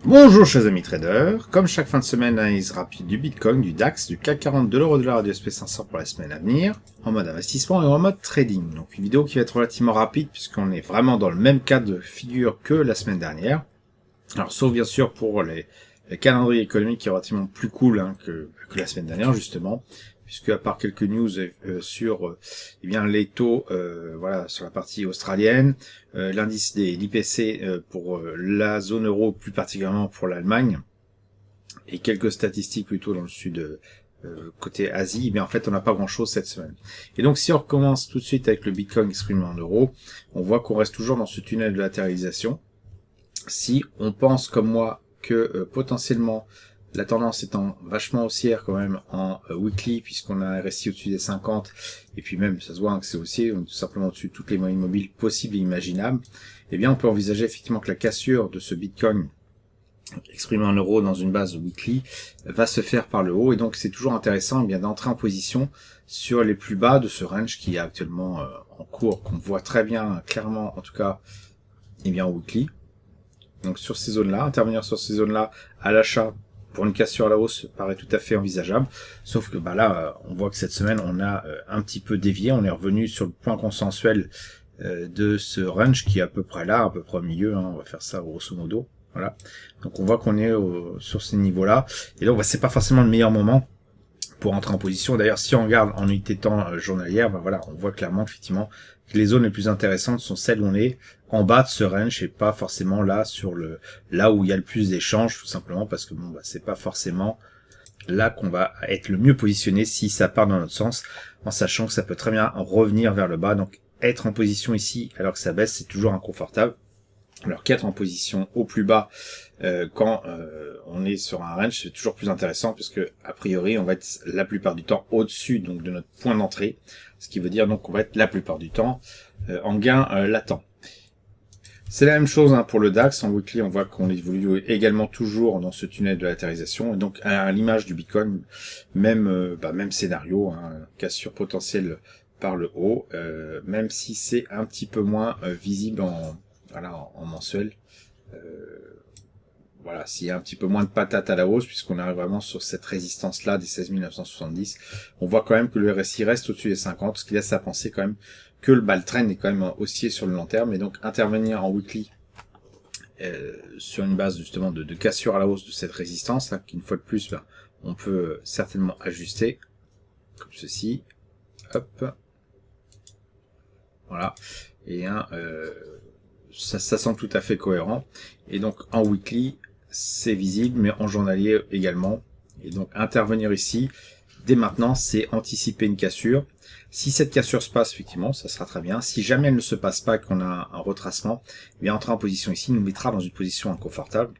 Bonjour chers amis traders, comme chaque fin de semaine, analyse rapide du Bitcoin, du DAX, du CAC 40, de l'euro-dollar et du SP500 pour la semaine à venir, en mode investissement et en mode trading. Donc une vidéo qui va être relativement rapide puisqu'on est vraiment dans le même cas de figure que la semaine dernière. Alors sauf bien sûr pour les calendriers économiques qui est relativement plus cool que la semaine dernière justement, puisque à part quelques news sur eh bien les taux voilà sur la partie australienne, l'indice des l'IPC pour la zone euro, plus particulièrement pour l'Allemagne, et quelques statistiques plutôt dans le sud côté Asie, mais en fait on n'a pas grand chose cette semaine. Et donc si on recommence tout de suite avec le Bitcoin exprimé en euros, on voit qu'on reste toujours dans ce tunnel de latéralisation. Si on pense comme moi que potentiellement la tendance étant vachement haussière quand même en weekly, puisqu'on a un RSI au-dessus des 50, et puis même ça se voit que c'est haussier, on est tout simplement au-dessus de toutes les moyennes mobiles possibles et imaginables, eh bien on peut envisager effectivement que la cassure de ce Bitcoin exprimé en euros dans une base weekly va se faire par le haut, et donc c'est toujours intéressant bien d'entrer en position sur les plus bas de ce range qui est actuellement en cours, qu'on voit très bien clairement en tout cas bien en weekly. Donc sur ces zones-là, intervenir sur ces zones-là à l'achat pour une cassure à la hausse paraît tout à fait envisageable. Sauf que là, on voit que cette semaine, on a un petit peu dévié. On est revenu sur le point consensuel de ce range qui est à peu près là, à peu près au milieu. On va faire ça grosso modo. Voilà. Donc on voit qu'on est sur ces niveaux-là. Et donc c'est pas forcément le meilleur moment pour entrer en position. D'ailleurs, si on regarde en unité de temps journalière, voilà, on voit clairement effectivement que les zones les plus intéressantes sont celles où on est en bas de ce range et pas forcément là là où il y a le plus d'échanges, tout simplement parce que c'est pas forcément là qu'on va être le mieux positionné si ça part dans notre sens, en sachant que ça peut très bien revenir vers le bas. Donc être en position ici alors que ça baisse, c'est toujours inconfortable. Alors qu'être en position au plus bas quand on est sur un range, c'est toujours plus intéressant parce que a priori on va être la plupart du temps au-dessus donc de notre point d'entrée, ce qui veut dire donc qu'on va être la plupart du temps en gain latent. C'est la même chose pour le DAX. En weekly, on voit qu'on évolue également toujours dans ce tunnel de latéralisation. Et donc, à l'image du Bitcoin, même scénario, cassure potentielle par le haut, même si c'est un petit peu moins visible en mensuel. Voilà, s'il y a un petit peu moins de patates à la hausse, puisqu'on arrive vraiment sur cette résistance-là des 16 970, on voit quand même que le RSI reste au-dessus des 50, ce qui laisse à penser quand même que le trend est quand même haussier sur le long terme, et donc intervenir en weekly sur une base justement de cassure à la hausse de cette résistance, qu'une fois de plus, on peut certainement ajuster, comme ceci, hop, voilà, et ça semble tout à fait cohérent, et donc en weekly, c'est visible, mais en journalier également. Et donc intervenir ici, dès maintenant, c'est anticiper une cassure. Si cette cassure se passe, effectivement, ça sera très bien. Si jamais elle ne se passe pas, qu'on a un retracement, eh bien entrer en position ici nous mettra dans une position inconfortable.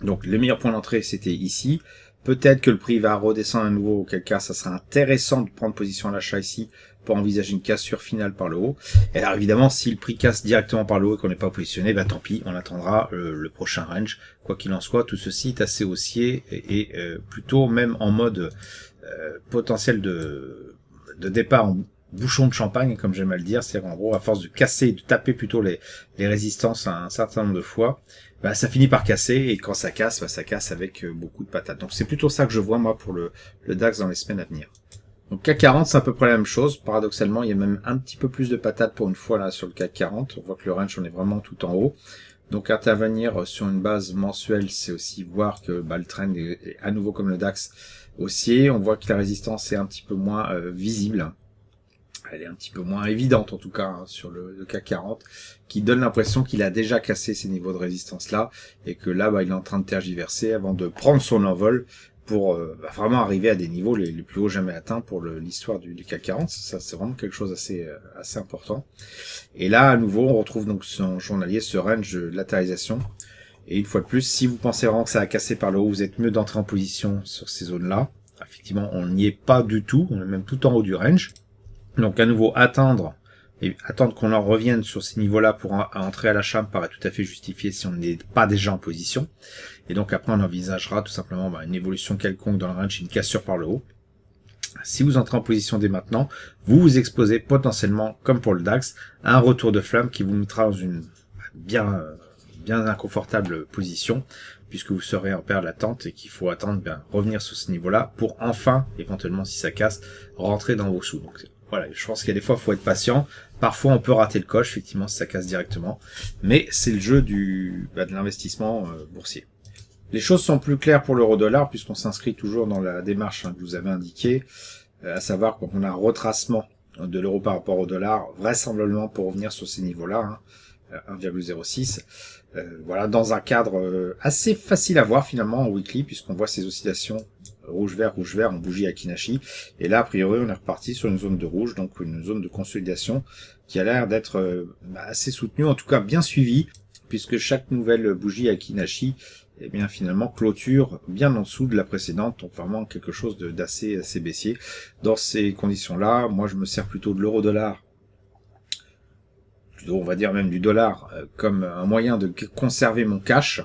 Donc le meilleur point d'entrée, c'était ici. Peut-être que le prix va redescendre à nouveau, auquel cas ça sera intéressant de prendre position à l'achat ici pour envisager une cassure finale par le haut. Et alors évidemment, si le prix casse directement par le haut et qu'on n'est pas positionné, tant pis, on attendra le prochain range. Quoi qu'il en soit, tout ceci est assez haussier et plutôt même en mode potentiel de départ en bouchon de champagne, comme j'aime à le dire, c'est-à-dire en gros, à force de casser et de taper plutôt les résistances un certain nombre de fois, ça finit par casser, et quand ça casse, ça casse avec beaucoup de patates. Donc c'est plutôt ça que je vois moi pour le DAX dans les semaines à venir. Donc CAC 40, c'est à peu près la même chose. Paradoxalement, il y a même un petit peu plus de patates pour une fois là sur le CAC 40. On voit que le range, on est vraiment tout en haut. Donc intervenir sur une base mensuelle, c'est aussi voir que le trend est à nouveau comme le DAX haussier. On voit que la résistance est un petit peu moins visible. Elle est un petit peu moins évidente en tout cas sur le CAC 40, qui donne l'impression qu'il a déjà cassé ces niveaux de résistance là, et que là il est en train de tergiverser avant de prendre son envol pour vraiment arriver à des niveaux les plus hauts jamais atteints pour l'histoire du CAC 40. Ça c'est vraiment quelque chose assez important. Et là à nouveau on retrouve donc son journalier, ce range de latéralisation. Et une fois de plus, si vous pensez vraiment que ça a cassé par le haut, vous êtes mieux d'entrer en position sur ces zones là. Effectivement on n'y est pas du tout, on est même tout en haut du range. Donc à nouveau attendre qu'on en revienne sur ces niveaux-là pour entrer à l'achat me paraît tout à fait justifié si on n'est pas déjà en position. Et donc après on envisagera tout simplement une évolution quelconque dans le range, une cassure par le haut. Si vous entrez en position dès maintenant, vous vous exposez potentiellement, comme pour le DAX, à un retour de flamme qui vous mettra dans une bien bien inconfortable position, puisque vous serez en période d'attente et qu'il faut attendre revenir sur ce niveau-là pour enfin, éventuellement si ça casse, rentrer dans vos sous. Donc voilà, je pense qu'il y a des fois, il faut être patient. Parfois, on peut rater le coche, effectivement, si ça casse directement. Mais c'est le jeu de l'investissement boursier. Les choses sont plus claires pour l'euro-dollar, puisqu'on s'inscrit toujours dans la démarche que je vous avais indiquée, à savoir qu'on a un retracement de l'euro par rapport au dollar, vraisemblablement pour revenir sur ces niveaux-là, 1,06. Voilà, dans un cadre assez facile à voir finalement en weekly, puisqu'on voit ces oscillations rouge-vert en bougie Akinashi. Et là, a priori, on est reparti sur une zone de rouge, donc une zone de consolidation qui a l'air d'être assez soutenue, en tout cas bien suivie, puisque chaque nouvelle bougie Akinashi, eh bien finalement clôture bien en dessous de la précédente, donc vraiment quelque chose d'assez baissier. Dans ces conditions-là, moi je me sers plutôt de l'euro-dollar, plutôt on va dire même du dollar, comme un moyen de conserver mon cash,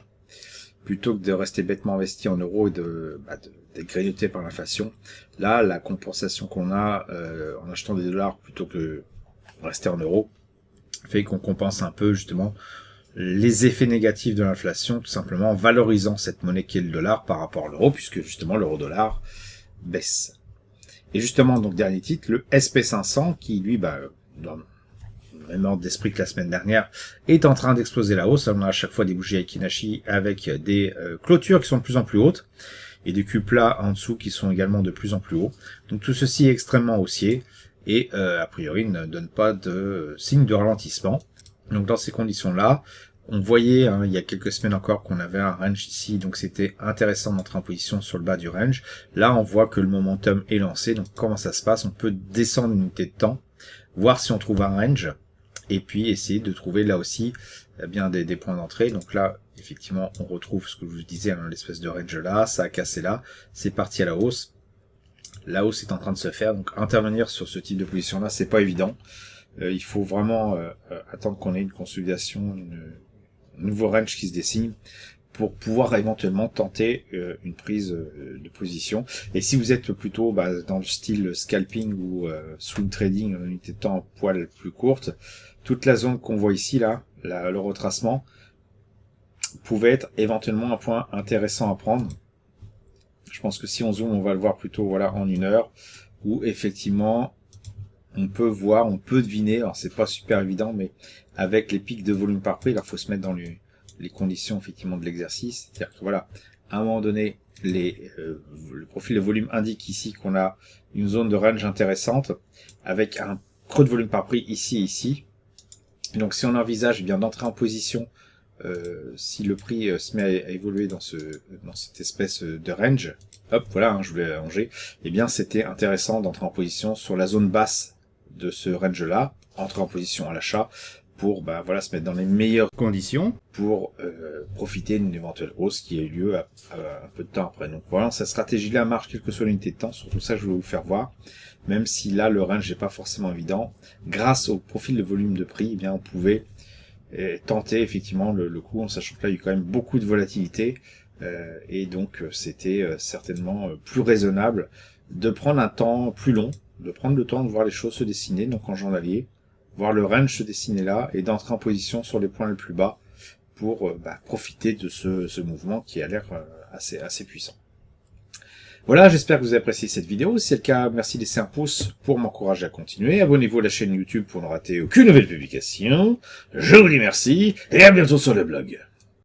plutôt que de rester bêtement investi en euros et d'être grignoté par l'inflation. Là, la compensation qu'on a en achetant des dollars plutôt que rester en euros, fait qu'on compense un peu justement les effets négatifs de l'inflation, tout simplement en valorisant cette monnaie qui est le dollar par rapport à l'euro, puisque justement l'euro-dollar baisse. Et justement, donc dernier titre, le SP500, qui lui, dans le même ordre d'esprit que la semaine dernière, est en train d'exploser la hausse. On a à chaque fois des bougies Akinashi avec des clôtures qui sont de plus en plus hautes, et des Q plats en dessous qui sont également de plus en plus hauts. Donc tout ceci est extrêmement haussier, et a priori ne donne pas de signe de ralentissement. Donc dans ces conditions-là, on voyait il y a quelques semaines encore qu'on avait un range ici, donc c'était intéressant d'entrer en position sur le bas du range. Là, on voit que le momentum est lancé, donc comment ça se passe? On peut descendre une unité de temps, voir si on trouve un range, et puis essayer de trouver là aussi des points d'entrée. Donc là, effectivement, on retrouve ce que je vous disais, l'espèce de range là, ça a cassé là, c'est parti à la hausse. La hausse est en train de se faire, donc intervenir sur ce type de position-là, c'est pas évident. Il faut vraiment attendre qu'on ait une consolidation, un nouveau range qui se dessine pour pouvoir éventuellement tenter une prise de position. Et si vous êtes plutôt dans le style scalping ou swing trading, une unité de temps à poil plus courte, toute la zone qu'on voit ici, le retracement, pouvait être éventuellement un point intéressant à prendre. Je pense que si on zoome, on va le voir plutôt en une heure, où effectivement on peut deviner, alors c'est pas super évident, mais avec les pics de volume par prix, il faut se mettre dans les conditions effectivement de l'exercice. C'est-à-dire que à un moment donné, le profil de volume indique ici qu'on a une zone de range intéressante, avec un creux de volume par prix ici et ici. Et donc si on envisage d'entrer en position, si le prix se met à évoluer dans cette espèce de range, hop, je voulais allonger, eh bien c'était intéressant d'entrer en position sur la zone basse de ce range-là, entrer en position à l'achat pour se mettre dans les meilleures conditions pour profiter d'une éventuelle hausse qui a eu lieu un peu de temps après. Donc voilà, cette stratégie-là marche quelle que soit l'unité de temps, surtout ça je vais vous faire voir, même si là le range n'est pas forcément évident. Grâce au profil de volume de prix, eh bien on pouvait tenter effectivement le coup, en sachant que là il y a quand même beaucoup de volatilité, et donc c'était certainement plus raisonnable de prendre un temps plus long, de prendre le temps de voir les choses se dessiner, donc en journalier, voir le range se dessiner là, et d'entrer en position sur les points les plus bas pour profiter de ce mouvement qui a l'air assez puissant. Voilà, j'espère que vous avez apprécié cette vidéo. Si c'est le cas, merci de laisser un pouce pour m'encourager à continuer. Abonnez-vous à la chaîne YouTube pour ne rater aucune nouvelle publication. Je vous dis merci, et à bientôt sur le blog.